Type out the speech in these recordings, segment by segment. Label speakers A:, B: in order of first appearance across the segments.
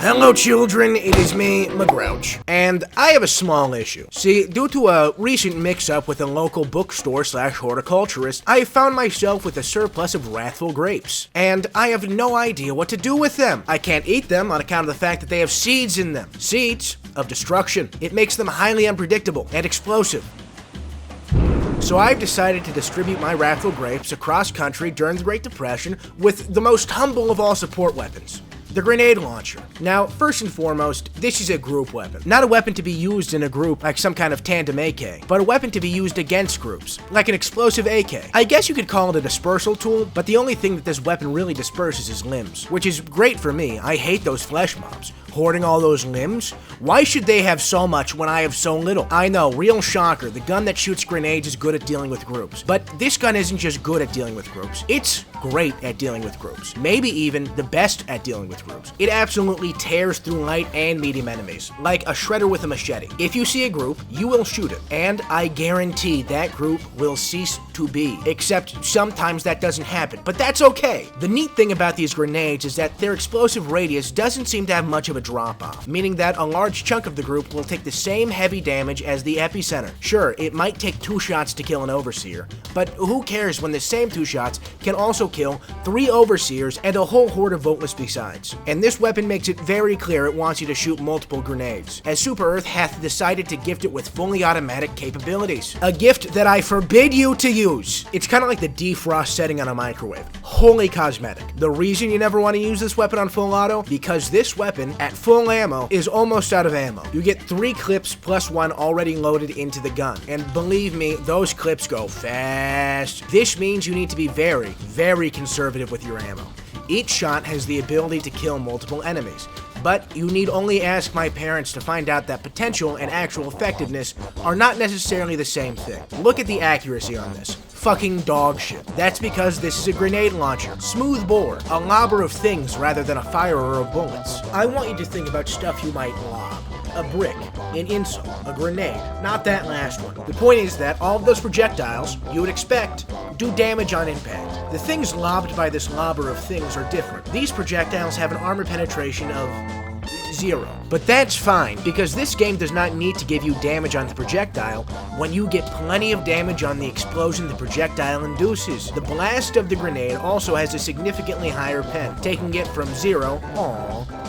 A: Hello children, it is me, McGrouch, and I have a small issue. See, due to a recent mix-up with a local bookstore slash horticulturist, I have found myself with a surplus of wrathful grapes, and I have no idea what to do with them. I can't eat them on account of the fact that they have seeds in them. Seeds of destruction. It makes them highly unpredictable and explosive. So I've decided to distribute my wrathful grapes across country during the Great Depression with the most humble of all support weapons. The grenade launcher. Now, first and foremost, this is a group weapon. Not a weapon to be used in a group like some kind of tandem AK, but a weapon to be used against groups, like an explosive AK. I guess you could call it a dispersal tool, but the only thing that this weapon really disperses is limbs, which is great for me. I hate those flesh mobs. Hoarding all those limbs? Why should they have so much when I have so little? I know, real shocker, the gun that shoots grenades is good at dealing with groups. But this gun isn't just good at dealing with groups, it's great at dealing with groups. Maybe even the best at dealing with groups. It absolutely tears through light and medium enemies, like a shredder with a machete. If you see a group, you will shoot it, and I guarantee that group will cease to be. Except sometimes that doesn't happen, but that's okay. The neat thing about these grenades is that their explosive radius doesn't seem to have much of a drop-off, meaning that a large chunk of the group will take the same heavy damage as the epicenter. Sure, it might take 2 shots to kill an overseer, but who cares when the same 2 shots can also kill 3 overseers and a whole horde of voteless besides. And this weapon makes it very clear it wants you to shoot multiple grenades, as Super Earth hath decided to gift it with fully automatic capabilities. A gift that I forbid you to use. It's kind of like the defrost setting on a microwave. Wholly cosmetic. The reason you never want to use this weapon on full auto? Because this weapon, at full ammo, is almost out of ammo. You get 3 clips plus 1 already loaded into the gun, and believe me, those clips go fast. This means you need to be very, very conservative with your ammo. Each shot has the ability to kill multiple enemies, but you need only ask my parents to find out that potential and actual effectiveness are not necessarily the same thing. Look at the accuracy on this. Fucking dog shit. That's because this is a grenade launcher. Smooth bore. A lobber of things rather than a firer of bullets. I want you to think about stuff you might lob. A brick, an insult, a grenade, not that last one. The point is that all of those projectiles, you would expect, do damage on impact. The things lobbed by this lobber of things are different. These projectiles have an armor penetration of 0. But that's fine, because this game does not need to give you damage on the projectile when you get plenty of damage on the explosion the projectile induces. The blast of the grenade also has a significantly higher pen, taking it from 0,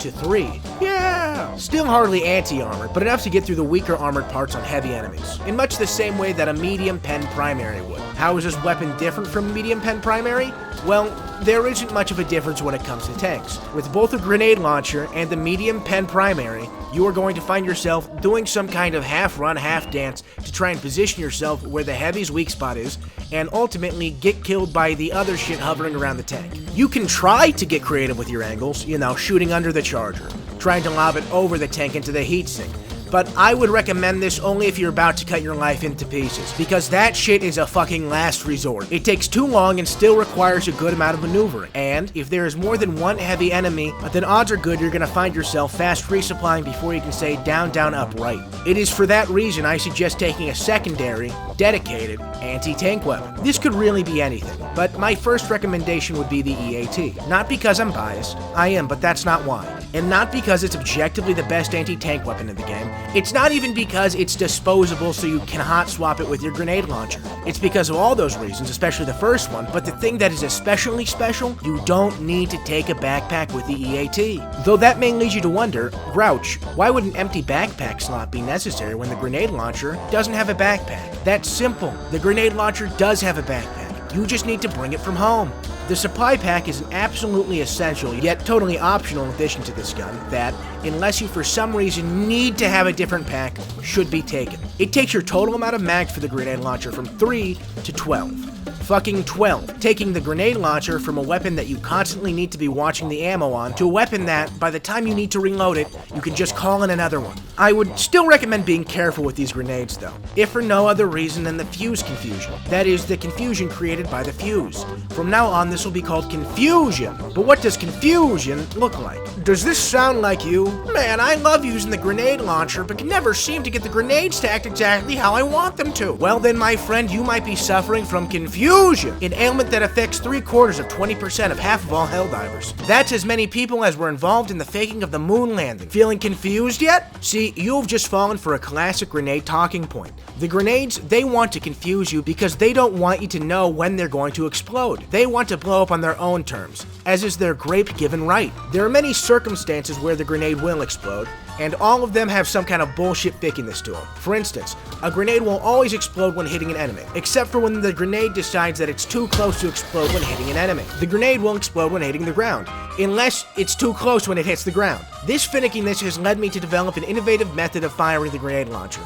A: to 3. Yeah! Still hardly anti-armor, but enough to get through the weaker armored parts on heavy enemies, in much the same way that a medium pen primary would. How is this weapon different from a medium pen primary? Well, there isn't much of a difference when it comes to tanks. With both a grenade launcher and the medium pen primary, you are going to find yourself doing some kind of half-run, half-dance to try and position yourself where the heavy's weak spot is, and ultimately get killed by the other shit hovering around the tank. You can try to get creative with your angles, you know, shooting under the charger, trying to lob it over the tank into the heatsink. But I would recommend this only if you're about to cut your life into pieces, because that shit is a fucking last resort. It takes too long and still requires a good amount of maneuvering. And if there is more than one heavy enemy, then odds are good you're gonna find yourself fast resupplying before you can say down, down, up, right. It is for that reason I suggest taking a secondary, dedicated, anti-tank weapon. This could really be anything, but my first recommendation would be the EAT. Not because I'm biased, I am, but that's not why. And not because it's objectively the best anti-tank weapon in the game. It's not even because it's disposable so you can hot swap it with your grenade launcher. It's because of all those reasons, especially the first one, but the thing that is especially special, you don't need to take a backpack with the EAT. Though that may lead you to wonder, Grouch, why would an empty backpack slot be necessary when the grenade launcher doesn't have a backpack? That's simple. The grenade launcher does have a backpack. You just need to bring it from home. The supply pack is an absolutely essential, yet totally optional addition to this gun that, unless you for some reason need to have a different pack, should be taken. It takes your total amount of mags for the grenade launcher from 3 to 12. Fucking 12. Taking the grenade launcher from a weapon that you constantly need to be watching the ammo on to a weapon that, by the time you need to reload it, you can just call in another one. I would still recommend being careful with these grenades though, if for no other reason than the fuse confusion. That is, the confusion created by the fuse. From now on, this will be called confusion. But what does confusion look like? Does this sound like you? Man, I love using the grenade launcher, but can never seem to get the grenades stacked exactly how I want them to. Well then, my friend, you might be suffering from confusion. Confusion! An ailment that affects 3/4 of 20% of half of all Helldivers. That's as many people as were involved in the faking of the moon landing. Feeling confused yet? See, you've just fallen for a classic grenade talking point. The grenades, they want to confuse you because they don't want you to know when they're going to explode. They want to blow up on their own terms, as is their grape-given right. There are many circumstances where the grenade will explode, and all of them have some kind of bullshit fakiness to them. For instance, a grenade will always explode when hitting an enemy, except for when the grenade decides that it's too close to explode when hitting an enemy. The grenade will explode when hitting the ground, unless it's too close when it hits the ground. This finickiness has led me to develop an innovative method of firing the grenade launcher.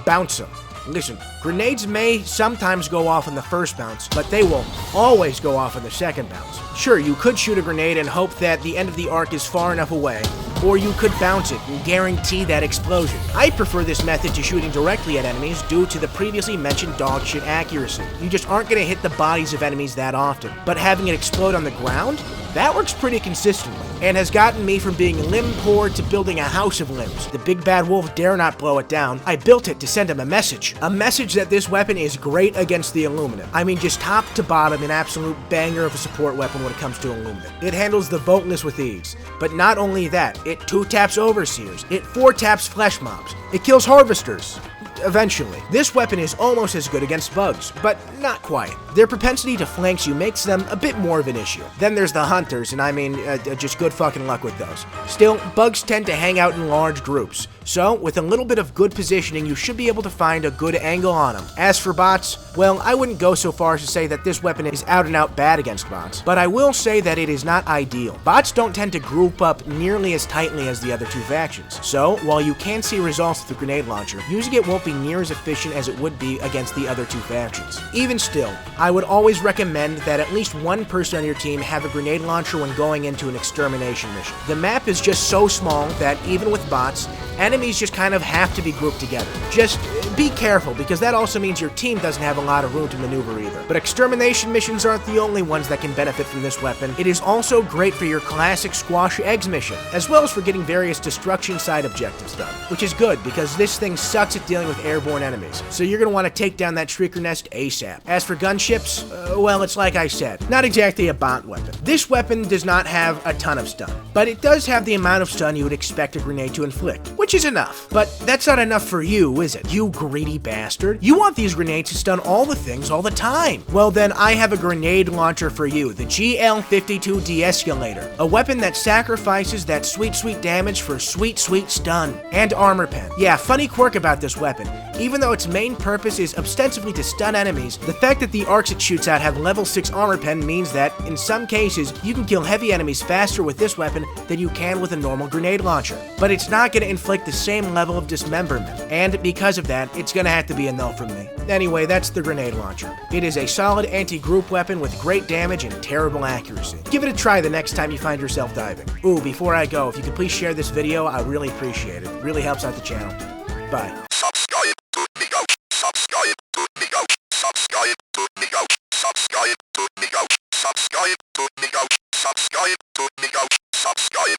A: Bounce them. Listen, grenades may sometimes go off on the first bounce, but they will always go off on the second bounce. Sure, you could shoot a grenade and hope that the end of the arc is far enough away, or you could bounce it and guarantee that explosion. I prefer this method to shooting directly at enemies due to the previously mentioned dogshit accuracy. You just aren't going to hit the bodies of enemies that often, but having it explode on the ground? That works pretty consistently, and has gotten me from being limb poor to building a house of limbs. The big bad wolf dare not blow it down. I built it to send him a message. A message that this weapon is great against the illuminate. I mean, just top to bottom, an absolute banger of a support weapon when it comes to illuminate. It handles the boatness with ease. But not only that, it 2-taps overseers. It 4-taps flesh mobs. It kills harvesters. Eventually. This weapon is almost as good against bugs, but not quite. Their propensity to flank you makes them a bit more of an issue. Then there's the hunters, and I mean, just good fucking luck with those. Still, bugs tend to hang out in large groups, so with a little bit of good positioning, you should be able to find a good angle on them. As for bots, well, I wouldn't go so far as to say that this weapon is out and out bad against bots, but I will say that it is not ideal. Bots don't tend to group up nearly as tightly as the other two factions, so while you can see results with the grenade launcher, using it won't be near as efficient as it would be against the other two factions. Even still, I would always recommend that at least one person on your team have a grenade launcher when going into an extermination mission. The map is just so small that even with bots, enemies just kind of have to be grouped together. Just be careful, because that also means your team doesn't have a lot of room to maneuver either. But extermination missions aren't the only ones that can benefit from this weapon. It is also great for your classic squash eggs mission, as well as for getting various destruction side objectives done, which is good because this thing sucks at dealing with airborne enemies, so you're going to want to take down that shrieker nest ASAP. As for gunships, well, it's like I said, not exactly a bot weapon. This weapon does not have a ton of stun, but it does have the amount of stun you would expect a grenade to inflict, which is enough. But that's not enough for you, is it? You greedy bastard. You want these grenades to stun all the things all the time. Well then, I have a grenade launcher for you, the GL52 De-Escalator, a weapon that sacrifices that sweet, sweet damage for sweet, sweet stun. And armor pen. Yeah, funny quirk about this weapon. Even though its main purpose is ostensibly to stun enemies, the fact that the arcs it shoots out have level 6 armor pen means that, in some cases, you can kill heavy enemies faster with this weapon than you can with a normal grenade launcher. But it's not going to inflict the same level of dismemberment, and because of that, it's going to have to be a no from me. Anyway, that's the grenade launcher. It is a solid anti-group weapon with great damage and terrible accuracy. Give it a try the next time you find yourself diving. Ooh, before I go, if you could please share this video, I really appreciate it. It really helps out the channel. Bye.
B: Subscribe to me go. Subscribe to me go. Subscribe to me go. Subscribe to me go. Subscribe to me go. Subscribe to me go. Subscribe.